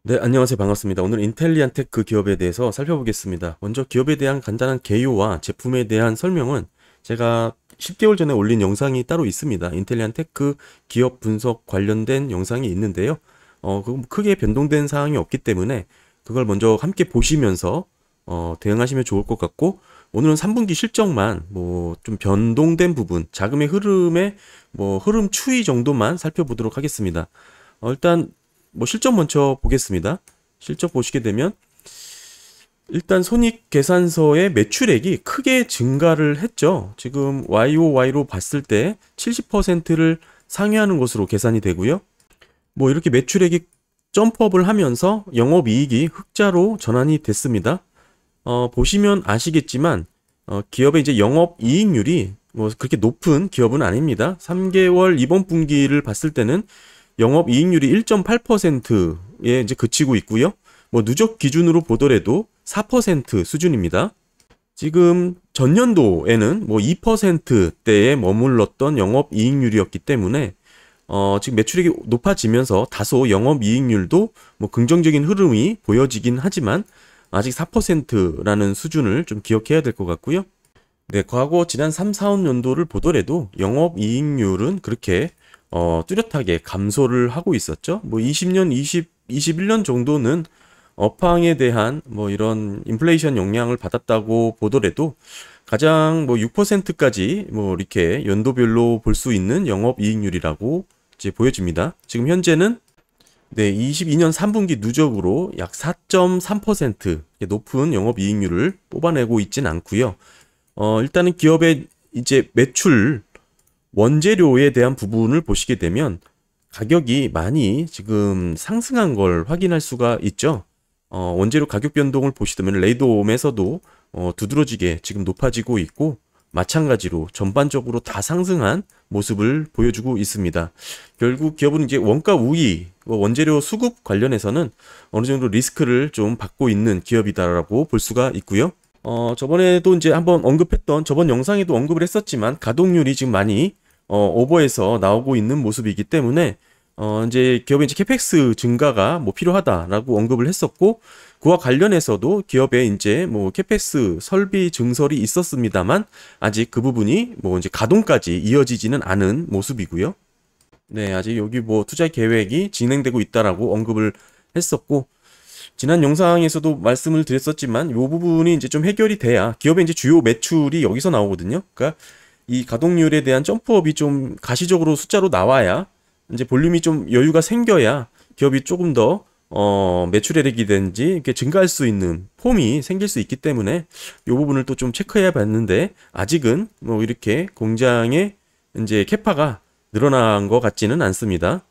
네, 안녕하세요. 반갑습니다. 오늘 인텔리안테크 기업에 대해서 살펴보겠습니다. 먼저 기업에 대한 간단한 개요와 제품에 대한 설명은 제가 10개월 전에 올린 영상이 따로 있습니다. 인텔리안테크 기업 분석 관련된 영상이 있는데요. 그건 크게 변동된 사항이 없기 때문에 그걸 먼저 함께 보시면서 대응하시면 좋을 것 같고, 오늘은 3분기 실적만 뭐 좀 변동된 부분, 자금의 흐름의 흐름 추이 정도만 살펴보도록 하겠습니다. 일단 실적 먼저 보겠습니다. 실적 보시게 되면 일단 손익계산서의 매출액이 크게 증가를 했죠. 지금 YOY로 봤을 때 70%를 상회하는 것으로 계산이 되고요. 이렇게 매출액이 점프업을 하면서 영업이익이 흑자로 전환이 됐습니다. 보시면 아시겠지만 기업의 이제 영업이익률이 그렇게 높은 기업은 아닙니다. 3개월 이번 분기를 봤을 때는 영업이익률이 1.8%에 이제 그치고 있고요. 누적 기준으로 보더라도 4% 수준입니다. 지금 전년도에는 2%대에 머물렀던 영업이익률이었기 때문에 지금 매출액이 높아지면서 다소 영업이익률도 긍정적인 흐름이 보여지긴 하지만 아직 4%라는 수준을 좀 기억해야 될 것 같고요. 네, 과거 지난 3, 4년도를 보더라도 영업이익률은 그렇게 뚜렷하게 감소를 하고 있었죠. 20년, 21년 정도는 업황에 대한 이런 인플레이션 영향을 받았다고 보더라도 가장 6%까지 이렇게 연도별로 볼 수 있는 영업이익률이라고 이제 보여집니다. 지금 현재는 네, 22년 3분기 누적으로 약 4.3% 높은 영업이익률을 뽑아내고 있진 않고요. 일단은 기업의 이제 매출 원재료에 대한 부분을 보시게 되면 가격이 많이 지금 상승한 걸 확인할 수가 있죠. 원재료 가격 변동을 보시다면 레이돔에서도 두드러지게 지금 높아지고 있고, 마찬가지로 전반적으로 다 상승한 모습을 보여주고 있습니다. 결국 기업은 이제 원가 우위, 원재료 수급 관련해서는 어느 정도 리스크를 좀 받고 있는 기업이다라고 볼 수가 있고요. 저번에도 이제 한번 언급했던, 저번 영상에도 언급을 했었지만 가동률이 지금 많이 오버해서 나오고 있는 모습이기 때문에 이제 기업의 이제 캐펙스 증가가 필요하다라고 언급을 했었고, 그와 관련해서도 기업의 이제 캐펙스 설비 증설이 있었습니다만 아직 그 부분이 이제 가동까지 이어지지는 않은 모습이고요. 네, 아직 여기 투자 계획이 진행되고 있다라고 언급을 했었고, 지난 영상에서도 말씀을 드렸었지만 이 부분이 이제 좀 해결이 돼야 기업의 이제 주요 매출이 여기서 나오거든요. 그러니까 이 가동률에 대한 점프업이 좀 가시적으로 숫자로 나와야, 이제 볼륨이 좀 여유가 생겨야 기업이 조금 더 매출액이든지 이렇게 증가할 수 있는 폼이 생길 수 있기 때문에 이 부분을 또 좀 체크해 봤는데 아직은 이렇게 공장의 이제 캐파가 늘어난 것 같지는 않습니다.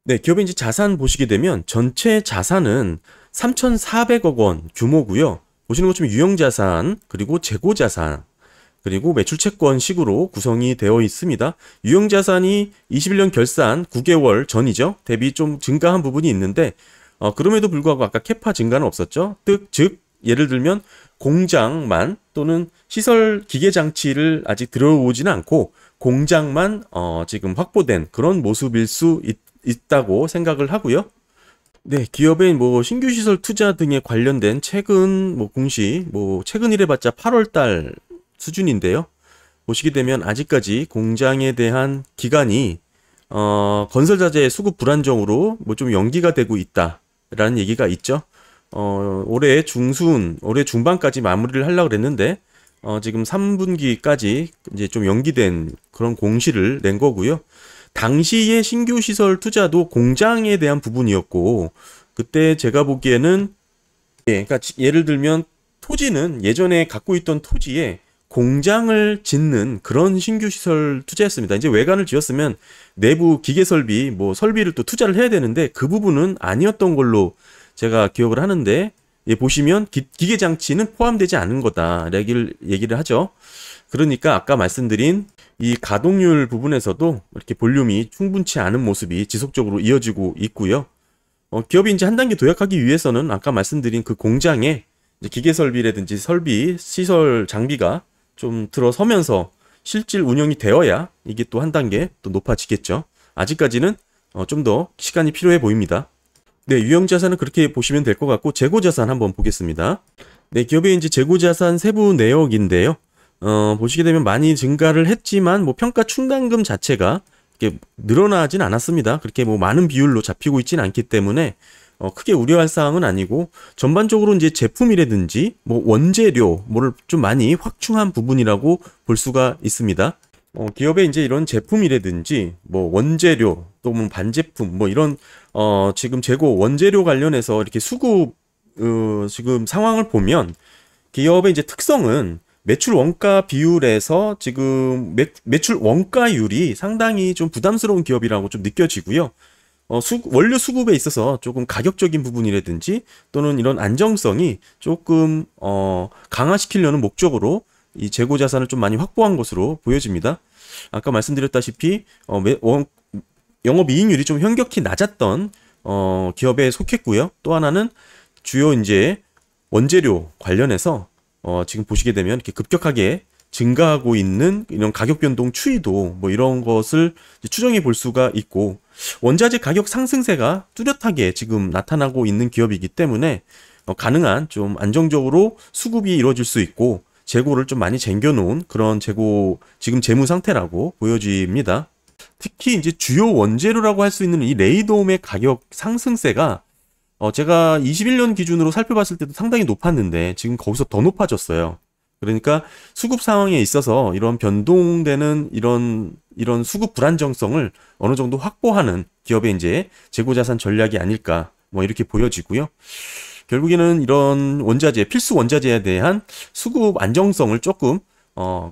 네, 기업의 이제 자산 보시게 되면 전체 자산은 3,400억 원 규모고요. 보시는 것처럼 유형자산, 그리고 재고자산, 그리고 매출채권식으로 구성이 되어 있습니다. 유형자산이 21년 결산 9개월 전이죠. 대비 좀 증가한 부분이 있는데 그럼에도 불구하고 아까 캐파 증가는 없었죠. 즉 예를 들면 공장만 또는 시설 기계장치를 아직 들어오지는 않고 공장만 지금 확보된 그런 모습일 수 있다고 생각을 하고요. 네, 기업의 신규 시설 투자 등에 관련된 최근 공시, 최근 이래봤자 8월 달 수준인데요. 보시게 되면 아직까지 공장에 대한 기간이 건설자재 수급 불안정으로 좀 연기가 되고 있다라는 얘기가 있죠. 올해 올해 중반까지 마무리를 하려고 그랬는데 지금 3분기까지 이제 좀 연기된 그런 공시를 낸 거고요. 당시의 신규 시설 투자도 공장에 대한 부분이었고, 그때 제가 보기에는 그러니까 예를 들면 토지는 예전에 갖고 있던 토지에 공장을 짓는 그런 신규 시설 투자였습니다. 이제 외관을 지었으면 내부 기계 설비, 설비를 또 투자를 해야 되는데 그 부분은 아니었던 걸로 제가 기억을 하는데, 보시면 기계 장치는 포함되지 않은 거다 얘기를 하죠. 그러니까 아까 말씀드린 이 가동률 부분에서도 이렇게 볼륨이 충분치 않은 모습이 지속적으로 이어지고 있고요. 기업이 이제 한 단계 도약하기 위해서는 아까 말씀드린 그 공장에 기계 설비라든지 설비, 시설 장비가 좀 들어서면서 실질 운영이 되어야 이게 또 한 단계 또 높아지겠죠. 아직까지는 좀 더 시간이 필요해 보입니다. 네, 유형자산은 그렇게 보시면 될 것 같고, 재고자산 한번 보겠습니다. 네, 기업의 이제 재고자산 세부 내역인데요. 보시게 되면 많이 증가를 했지만, 뭐 평가 충당금 자체가 이렇게 늘어나진 않았습니다. 그렇게 뭐 많은 비율로 잡히고 있지는 않기 때문에, 크게 우려할 사항은 아니고, 전반적으로 이제 제품이라든지, 뭐 원재료, 뭐를 좀 많이 확충한 부분이라고 볼 수가 있습니다. 기업의 이제 이런 제품이라든지, 뭐 원재료, 또 뭐 반제품, 뭐 이런, 지금 재고 원재료 관련해서 이렇게 수급, 지금 상황을 보면, 기업의 이제 특성은 매출 원가 비율에서 지금 매출 원가율이 상당히 좀 부담스러운 기업이라고 좀 느껴지고요. 원료 수급에 있어서 조금 가격적인 부분이라든지 또는 이런 안정성이 조금 강화시키려는 목적으로 이 재고 자산을 좀 많이 확보한 것으로 보여집니다. 아까 말씀드렸다시피 영업이익률이 좀 현격히 낮았던 기업에 속했고요. 또 하나는 주요 이제 원재료 관련해서 지금 보시게 되면 이렇게 급격하게 증가하고 있는 이런 가격 변동 추이도 뭐 이런 것을 추정해 볼 수가 있고, 원자재 가격 상승세가 뚜렷하게 지금 나타나고 있는 기업이기 때문에 가능한 좀 안정적으로 수급이 이루어질 수 있고 재고를 좀 많이 쟁겨 놓은 그런 재고 지금 재무 상태라고 보여집니다. 특히 이제 주요 원재료라고 할 수 있는 이 레이돔의 가격 상승세가 제가 21년 기준으로 살펴봤을 때도 상당히 높았는데 지금 거기서 더 높아졌어요. 그러니까 수급 상황에 있어서 이런 변동되는 이런 수급 불안정성을 어느 정도 확보하는 기업의 이제 재고자산 전략이 아닐까 뭐 이렇게 보여지고요. 결국에는 이런 원자재, 필수 원자재에 대한 수급 안정성을 조금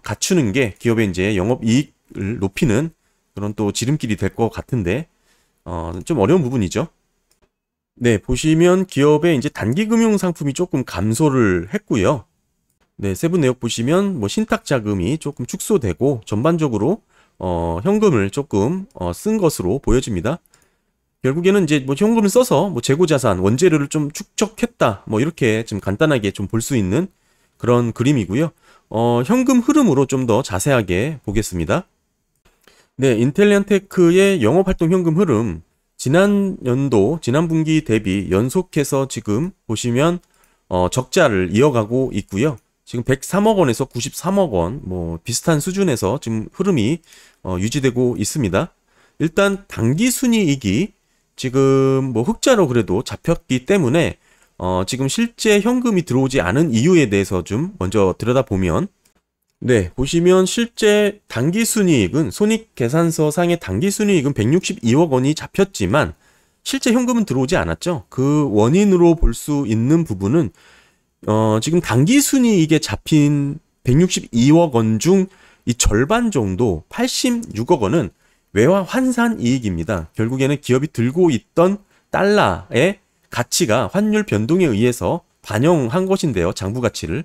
갖추는 게 기업의 이제 영업이익을 높이는 그런 또 지름길이 될 것 같은데 좀 어려운 부분이죠. 네, 보시면 기업의 이제 단기금융 상품이 조금 감소를 했고요. 네, 세부 내역 보시면 뭐 신탁 자금이 조금 축소되고 전반적으로 현금을 조금 쓴 것으로 보여집니다. 결국에는 이제 뭐 현금을 써서 뭐 재고 자산, 원재료를 좀 축적했다. 뭐 이렇게 좀 간단하게 좀 볼 수 있는 그런 그림이고요. 현금 흐름으로 좀 더 자세하게 보겠습니다. 네, 인텔리안테크의 영업활동 현금 흐름 지난 연도, 지난 분기 대비 연속해서 지금 보시면 적자를 이어가고 있고요. 지금 103억 원에서 93억 원, 뭐 비슷한 수준에서 지금 흐름이 유지되고 있습니다. 일단 당기 순이익이 지금 뭐 흑자로 그래도 잡혔기 때문에 지금 실제 현금이 들어오지 않은 이유에 대해서 좀 먼저 들여다보면, 네, 보시면 실제 당기순이익은 손익계산서 상의 당기순이익은 162억 원이 잡혔지만 실제 현금은 들어오지 않았죠. 그 원인으로 볼 수 있는 부분은 지금 당기순이익에 잡힌 162억 원 중 이 절반 정도 86억 원은 외화 환산 이익입니다. 결국에는 기업이 들고 있던 달러의 가치가 환율 변동에 의해서 반영한 것인데요. 장부 가치를.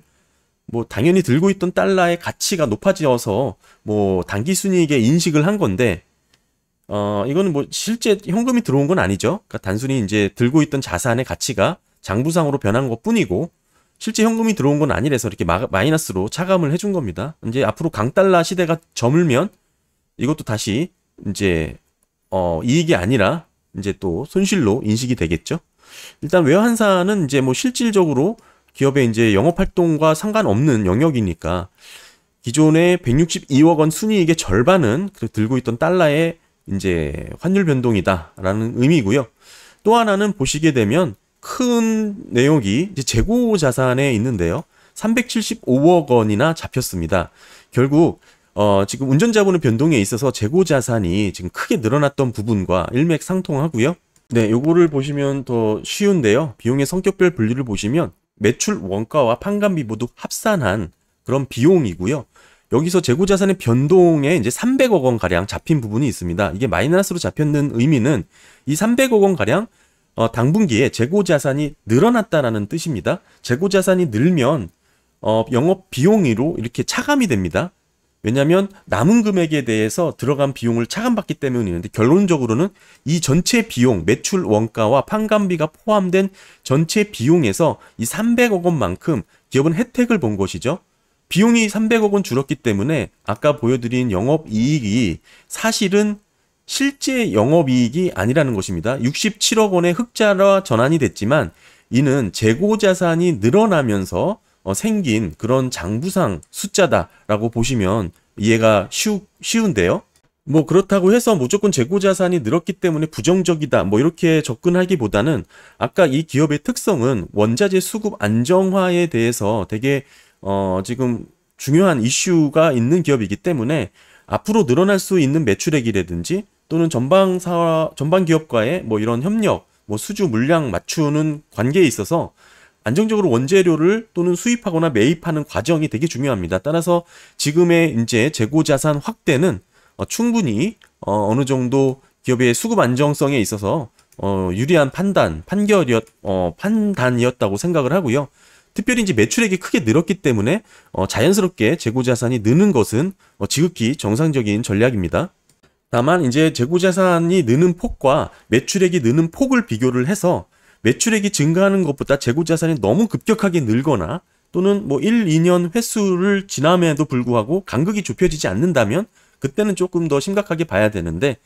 뭐 당연히 들고 있던 달러의 가치가 높아져서 뭐 당기순이익에 인식을 한 건데 이거는 뭐 실제 현금이 들어온 건 아니죠. 그러니까 단순히 이제 들고 있던 자산의 가치가 장부상으로 변한 것뿐이고 실제 현금이 들어온 건 아니라서 이렇게 마이너스로 차감을 해준 겁니다. 이제 앞으로 강달러 시대가 저물면 이것도 다시 이제 이익이 아니라 이제 또 손실로 인식이 되겠죠. 일단 외환사는 이제 뭐 실질적으로 기업의 이제 영업활동과 상관없는 영역이니까 기존의 162억 원 순이익의 절반은 그 들고 있던 달러의 이제 환율 변동이다라는 의미고요. 또 하나는 보시게 되면 큰 내용이 이제 재고 자산에 있는데요. 375억 원이나 잡혔습니다. 결국 지금 운전자분의 변동에 있어서 재고 자산이 지금 크게 늘어났던 부분과 일맥상통하고요. 네, 요거를 보시면 더 쉬운데요. 비용의 성격별 분류를 보시면 매출 원가와 판관비 모두 합산한 그런 비용이고요. 여기서 재고자산의 변동에 이제 300억 원 가량 잡힌 부분이 있습니다. 이게 마이너스로 잡혔는 의미는 이 300억 원 가량 당분기에 재고자산이 늘어났다라는 뜻입니다. 재고자산이 늘면 영업 비용으로 이렇게 차감이 됩니다. 왜냐하면 남은 금액에 대해서 들어간 비용을 차감받기 때문이는데 결론적으로는 이 전체 비용, 매출 원가와 판관비가 포함된 전체 비용에서 이 300억 원만큼 기업은 혜택을 본 것이죠. 비용이 300억 원 줄었기 때문에 아까 보여드린 영업이익이 사실은 실제 영업이익이 아니라는 것입니다. 67억 원의 흑자로 전환이 됐지만 이는 재고자산이 늘어나면서 생긴 그런 장부상 숫자다라고 보시면 이해가 쉬운데요. 뭐 그렇다고 해서 무조건 재고자산이 늘었기 때문에 부정적이다 뭐 이렇게 접근하기보다는 아까 이 기업의 특성은 원자재 수급 안정화에 대해서 되게 지금 중요한 이슈가 있는 기업이기 때문에 앞으로 늘어날 수 있는 매출액이라든지 또는 전방 기업과의 뭐 이런 협력, 뭐 수주 물량 맞추는 관계에 있어서 안정적으로 원재료를 또는 수입하거나 매입하는 과정이 되게 중요합니다. 따라서 지금의 이제 재고자산 확대는 충분히 어느 정도 기업의 수급 안정성에 있어서 유리한 판단이었다고 생각을 하고요. 특별히 이제 매출액이 크게 늘었기 때문에 자연스럽게 재고자산이 느는 것은 지극히 정상적인 전략입니다. 다만 이제 재고자산이 느는 폭과 매출액이 느는 폭을 비교를 해서 매출액이 증가하는 것보다 재고자산이 너무 급격하게 늘거나 또는 뭐 1, 2년 횟수를 지남에도 불구하고 간극이 좁혀지지 않는다면 그때는 조금 더 심각하게 봐야 되는데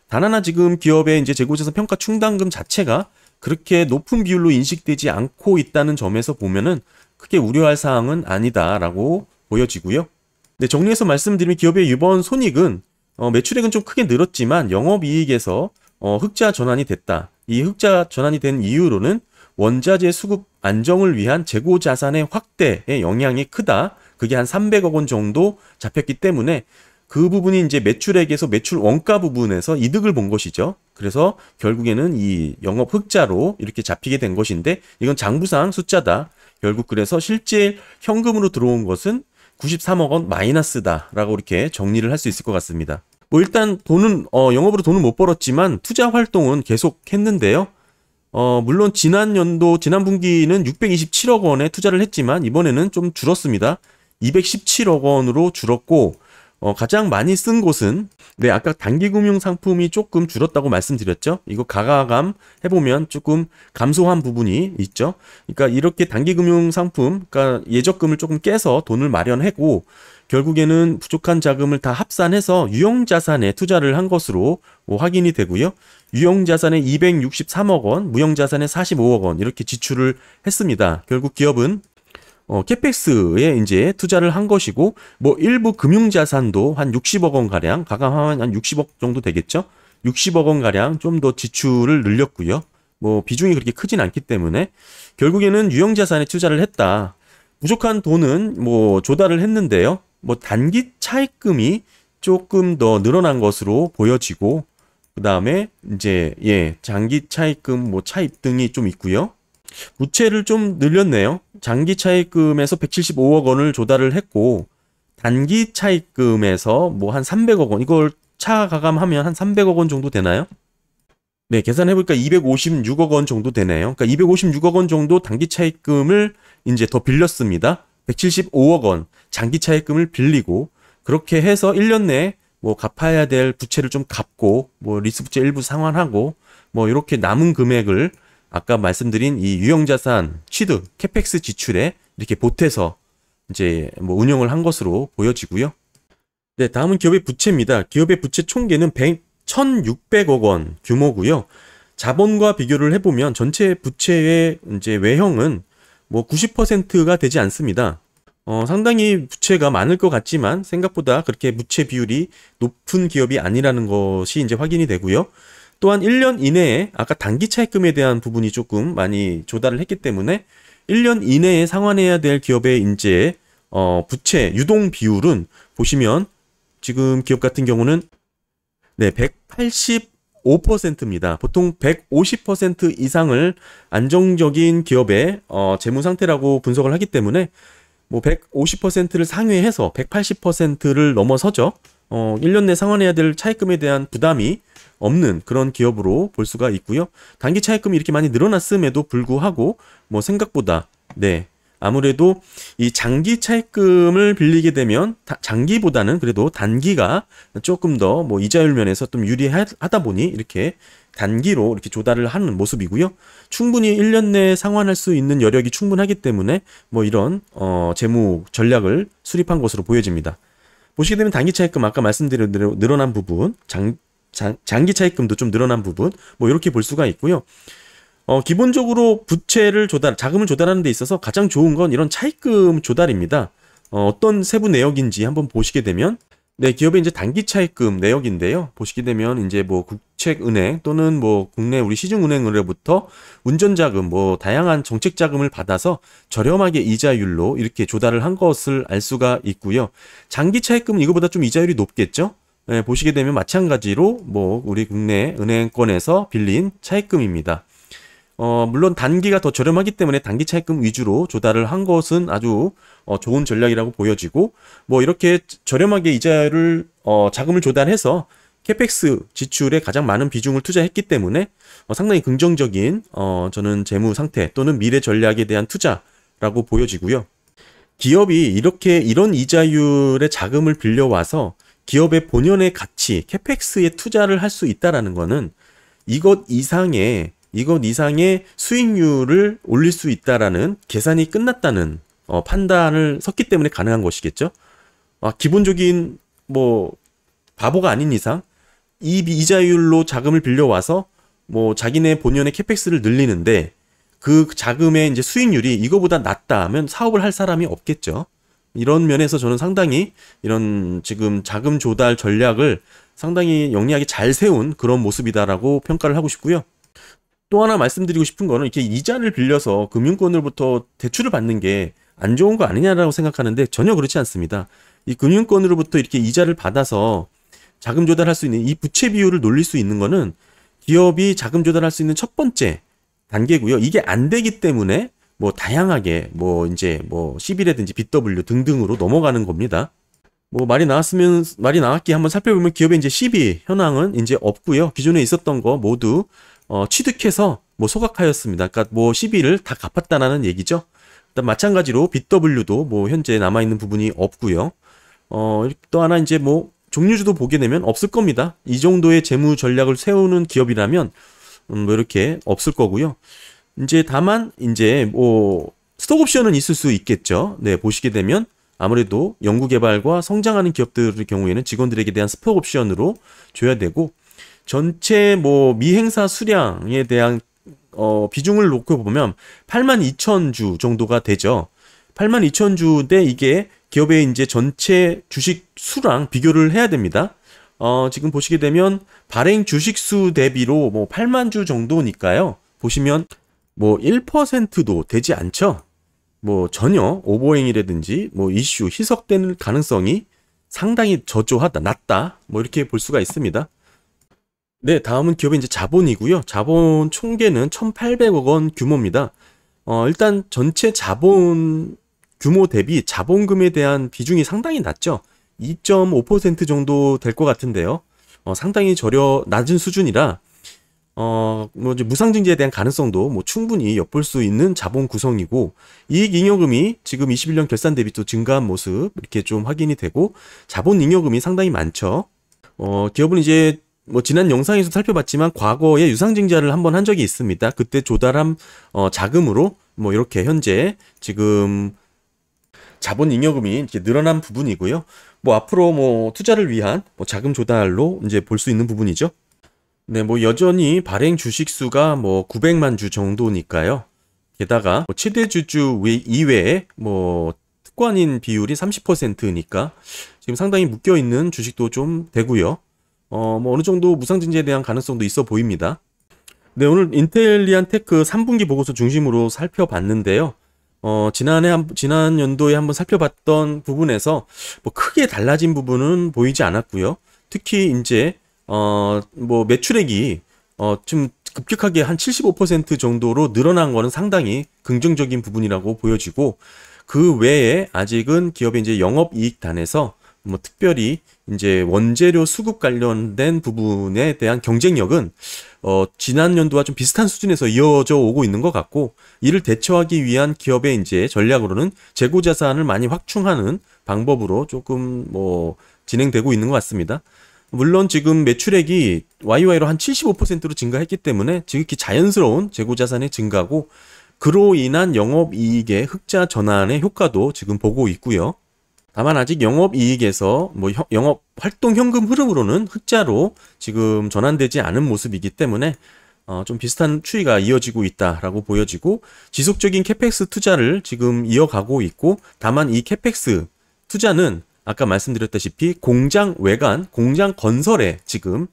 단 하나 지금 기업의 이제 재고자산 평가 충당금 자체가 그렇게 높은 비율로 인식되지 않고 있다는 점에서 보면은 크게 우려할 사항은 아니다라고 보여지고요. 네, 정리해서 말씀드리면 기업의 이번 손익은 매출액은 좀 크게 늘었지만 영업이익에서 흑자 전환이 됐다. 이 흑자 전환이 된 이유로는 원자재 수급 안정을 위한 재고자산의 확대의 영향이 크다. 그게 한 300억 원 정도 잡혔기 때문에 그 부분이 이제 매출액에서 매출 원가 부분에서 이득을 본 것이죠. 그래서 결국에는 이 영업 흑자로 이렇게 잡히게 된 것인데 이건 장부상 숫자다. 결국 그래서 실제 현금으로 들어온 것은 93억 원 마이너스다라고 이렇게 정리를 할 수 있을 것 같습니다. 뭐 일단 돈은 영업으로 돈은 못 벌었지만 투자 활동은 계속 했는데요. 물론 지난 분기는 627억 원에 투자를 했지만 이번에는 좀 줄었습니다. 217억 원으로 줄었고 가장 많이 쓴 곳은 네, 아까 단기금융 상품이 조금 줄었다고 말씀드렸죠. 이거 가가감 해보면 조금 감소한 부분이 있죠. 그러니까 이렇게 단기금융 상품, 그러니까 예적금을 조금 깨서 돈을 마련하고 결국에는 부족한 자금을 다 합산해서 유형자산에 투자를 한 것으로 확인이 되고요. 유형자산에 263억 원, 무형자산에 45억 원 이렇게 지출을 했습니다. 결국 기업은 캐펙스에 이제 투자를 한 것이고, 뭐 일부 금융자산도 한 60억 원 가량, 가감하면 한 60억 정도 되겠죠? 60억 원 가량 좀 더 지출을 늘렸고요. 뭐 비중이 그렇게 크진 않기 때문에 결국에는 유형자산에 투자를 했다. 부족한 돈은 뭐 조달을 했는데요. 뭐 단기 차입금이 조금 더 늘어난 것으로 보여지고, 그 다음에 이제 장기 차입금, 뭐 차입 등이 좀 있고요. 부채를 좀 늘렸네요. 장기 차입금에서 175억 원을 조달을 했고 단기 차입금에서 뭐 한 300억 원 이걸 차가감하면 한 300억 원 정도 되나요? 네, 계산해보니까 256억 원 정도 되네요. 그러니까 256억 원 정도 단기 차입금을 이제 더 빌렸습니다. 175억 원 장기 차입금을 빌리고 그렇게 해서 1년 내에 뭐 갚아야 될 부채를 좀 갚고 뭐 리스 부채 일부 상환하고 뭐 이렇게 남은 금액을 아까 말씀드린 이 유형자산 취득, 캐펙스 지출에 이렇게 보태서 이제 뭐 운영을 한 것으로 보여지고요. 네, 다음은 기업의 부채입니다. 기업의 부채 총계는 1,600억 원 규모고요. 자본과 비교를 해보면 전체 부채의 이제 외형은 뭐 90%가 되지 않습니다. 상당히 부채가 많을 것 같지만 생각보다 그렇게 부채 비율이 높은 기업이 아니라는 것이 이제 확인이 되고요. 또한 1년 이내에 아까 단기 차입금에 대한 부분이 조금 많이 조달을 했기 때문에 1년 이내에 상환해야 될 기업의 이제 부채 유동 비율은 보시면 지금 기업 같은 경우는 네, 185%입니다. 보통 150% 이상을 안정적인 기업의 재무 상태라고 분석을 하기 때문에 뭐 150%를 상회해서 180%를 넘어서죠. 1년 내 상환해야 될 차입금에 대한 부담이 없는 그런 기업으로 볼 수가 있고요. 단기 차입금이 이렇게 많이 늘어났음에도 불구하고 뭐 생각보다 아무래도 이 장기 차입금을 빌리게 되면 장기보다는 그래도 단기가 조금 더 뭐 이자율 면에서 좀 유리하다 보니 이렇게 단기로 이렇게 조달을 하는 모습이고요. 충분히 1년 내에 상환할 수 있는 여력이 충분하기 때문에 뭐 이런 재무 전략을 수립한 것으로 보여집니다. 보시게 되면 단기 차입금 아까 말씀드린 대로 늘어난 부분, 장기 차입금도 좀 늘어난 부분, 뭐 이렇게 볼 수가 있고요. 기본적으로 자금을 조달하는 데 있어서 가장 좋은 건 이런 차입금 조달입니다. 어떤 세부 내역인지 한번 보시게 되면, 네, 기업의 이제 단기 차입금 내역인데요. 보시게 되면 이제 뭐 국책은행 또는 뭐 국내 우리 시중은행으로부터 운전자금, 뭐 다양한 정책 자금을 받아서 저렴하게 이자율로 이렇게 조달을 한 것을 알 수가 있고요. 장기 차입금은 이거보다 좀 이자율이 높겠죠? 네, 보시게 되면 마찬가지로 뭐 우리 국내 은행권에서 빌린 차입금입니다. 물론 단기가 더 저렴하기 때문에 단기 차입금 위주로 조달을 한 것은 아주 좋은 전략이라고 보여지고, 뭐 이렇게 저렴하게 이자를 자금을 조달해서 캐펙스 지출에 가장 많은 비중을 투자했기 때문에 상당히 긍정적인 저는 재무 상태 또는 미래 전략에 대한 투자라고 보여지고요. 기업이 이런 이자율의 자금을 빌려와서 기업의 본연의 가치, 캐펙스에 투자를 할 수 있다라는 거는 이것 이상의 수익률을 올릴 수 있다라는 계산이 끝났다는 판단을 섰기 때문에 가능한 것이겠죠. 기본적인 뭐 바보가 아닌 이상 이 이자율로 자금을 빌려와서 뭐 자기네 본연의 캐펙스를 늘리는데 그 자금의 이제 수익률이 이거보다 낮다 하면 사업을 할 사람이 없겠죠. 이런 면에서 저는 상당히 이런 지금 자금 조달 전략을 상당히 영리하게 잘 세운 그런 모습이다라고 평가를 하고 싶고요. 또 하나 말씀드리고 싶은 거는 이렇게 이자를 빌려서 금융권으로부터 대출을 받는 게 안 좋은 거 아니냐라고 생각하는데 전혀 그렇지 않습니다. 이 금융권으로부터 이렇게 이자를 받아서 자금 조달할 수 있는 이 부채 비율을 놀릴 수 있는 거는 기업이 자금 조달할 수 있는 첫 번째 단계고요. 이게 안 되기 때문에 뭐 다양하게 뭐 이제 뭐 CB라든지 BW 등등으로 넘어가는 겁니다. 뭐 말이 나왔기에 한번 살펴보면 기업의 이제 CB 현황은 이제 없고요. 기존에 있었던 거 모두 취득해서 뭐 소각하였습니다. 그러니까 뭐 CB를 다 갚았다라는 얘기죠. 일단 마찬가지로 BW도 뭐 현재 남아있는 부분이 없고요. 또 하나 이제 뭐 종류주도 보게 되면 없을 겁니다. 이 정도의 재무 전략을 세우는 기업이라면 뭐 이렇게 없을 거고요. 이제 다만 이제 뭐 스톡 옵션은 있을 수 있겠죠. 네, 보시게 되면 아무래도 연구개발과 성장하는 기업들의 경우에는 직원들에게 대한 스톡 옵션으로 줘야 되고, 전체 뭐 미행사 수량에 대한 비중을 놓고 보면 82,000주 정도가 되죠. 82,000주인데 이게 기업의 이제 전체 주식 수랑 비교를 해야 됩니다. 지금 보시게 되면 발행 주식 수 대비로 뭐 8만 주 정도니까요. 보시면 뭐 1%도 되지 않죠. 뭐 전혀 오버행이라든지 뭐 이슈 희석되는 가능성이 상당히 저조하다, 낮다, 뭐 이렇게 볼 수가 있습니다. 네, 다음은 기업의 이제 자본이고요. 자본 총계는 1,800억 원 규모입니다. 일단 전체 자본 규모 대비 자본금에 대한 비중이 상당히 낮죠. 2.5% 정도 될 것 같은데요. 상당히 낮은 수준이라 뭐 이제 무상증자에 대한 가능성도 뭐 충분히 엿볼 수 있는 자본 구성이고, 이익잉여금이 지금 21년 결산 대비 또 증가한 모습 이렇게 좀 확인이 되고, 자본 잉여금이 상당히 많죠. 기업은 이제 뭐 지난 영상에서 살펴봤지만 과거에 유상증자를 한번 한 적이 있습니다. 그때 조달한 자금으로 뭐 이렇게 현재 지금 자본 잉여금이 이제 늘어난 부분이고요. 뭐 앞으로 뭐 투자를 위한 뭐 자금 조달로 이제 볼 수 있는 부분이죠. 네, 뭐 여전히 발행 주식 수가 뭐 900만 주 정도니까요. 게다가 뭐 최대 주주 이외에 뭐 특권인 비율이 30%니까 지금 상당히 묶여 있는 주식도 좀 되고요. 뭐 어느 정도 무상증자에 대한 가능성도 있어 보입니다. 네, 오늘 인텔리안테크 3분기 보고서 중심으로 살펴봤는데요. 지난 연도에 한번 살펴봤던 부분에서 뭐 크게 달라진 부분은 보이지 않았고요. 특히 이제 뭐 매출액이 좀 급격하게 한 75% 정도로 늘어난 거는 상당히 긍정적인 부분이라고 보여지고, 그 외에 아직은 기업의 이제 영업이익 단에서 뭐 특별히 이제 원재료 수급 관련된 부분에 대한 경쟁력은 지난 연도와 좀 비슷한 수준에서 이어져 오고 있는 것 같고, 이를 대처하기 위한 기업의 이제 전략으로는 재고 자산을 많이 확충하는 방법으로 조금 뭐 진행되고 있는 것 같습니다. 물론 지금 매출액이 YY로 한 75%로 증가했기 때문에 지극히 자연스러운 재고 자산의 증가고, 그로 인한 영업이익의 흑자 전환의 효과도 지금 보고 있고요. 다만 아직 영업이익에서 뭐 영업 활동 현금 흐름으로는 흑자로 지금 전환되지 않은 모습이기 때문에 좀 비슷한 추이가 이어지고 있다라고 보여지고, 지속적인 캐펙스 투자를 지금 이어가고 있고, 다만 이 캐펙스 투자는 아까 말씀드렸다시피 공장 외관, 공장 건설에 지금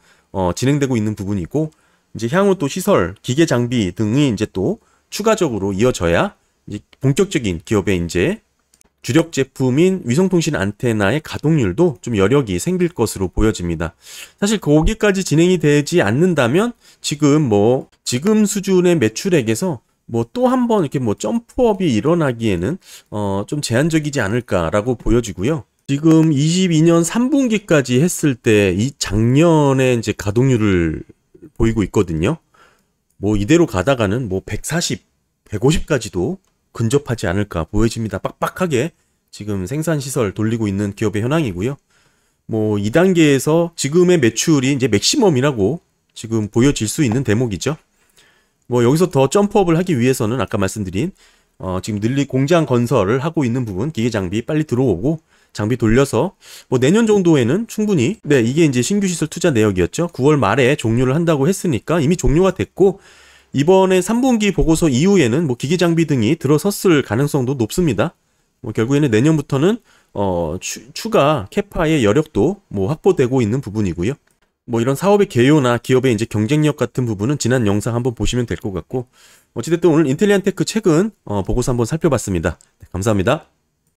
진행되고 있는 부분이고, 이제 향후 또 시설, 기계 장비 등이 이제 또 추가적으로 이어져야 이제 본격적인 기업의 이제 주력 제품인 위성통신 안테나의 가동률도 좀 여력이 생길 것으로 보여집니다. 사실 거기까지 진행이 되지 않는다면 지금 수준의 매출액에서 뭐 또 한 번 이렇게 뭐 점프업이 일어나기에는 좀 제한적이지 않을까라고 보여지고요. 지금 22년 3분기까지 했을 때 이 작년에 이제 가동률을 보이고 있거든요. 뭐 이대로 가다가는 뭐 140, 150까지도 근접하지 않을까 보여집니다. 빡빡하게 지금 생산시설 돌리고 있는 기업의 현황이고요. 뭐 2단계에서 지금의 매출이 이제 맥시멈이라고 지금 보여질 수 있는 대목이죠. 뭐 여기서 더 점프업을 하기 위해서는 아까 말씀드린 지금 공장 건설을 하고 있는 부분, 기계 장비 빨리 들어오고 장비 돌려서 뭐 내년 정도에는 충분히, 네, 이게 이제 신규 시설 투자 내역이었죠. 9월 말에 종료를 한다고 했으니까 이미 종료가 됐고, 이번에 3분기 보고서 이후에는 뭐 기계 장비 등이 들어섰을 가능성도 높습니다. 뭐 결국에는 내년부터는 추가 캐파의 여력도 뭐 확보되고 있는 부분이고요. 뭐 이런 사업의 개요나 기업의 이제 경쟁력 같은 부분은 지난 영상 한번 보시면 될 것 같고, 어찌됐든 오늘 인텔리안테크 최근 보고서 한번 살펴봤습니다. 네, 감사합니다.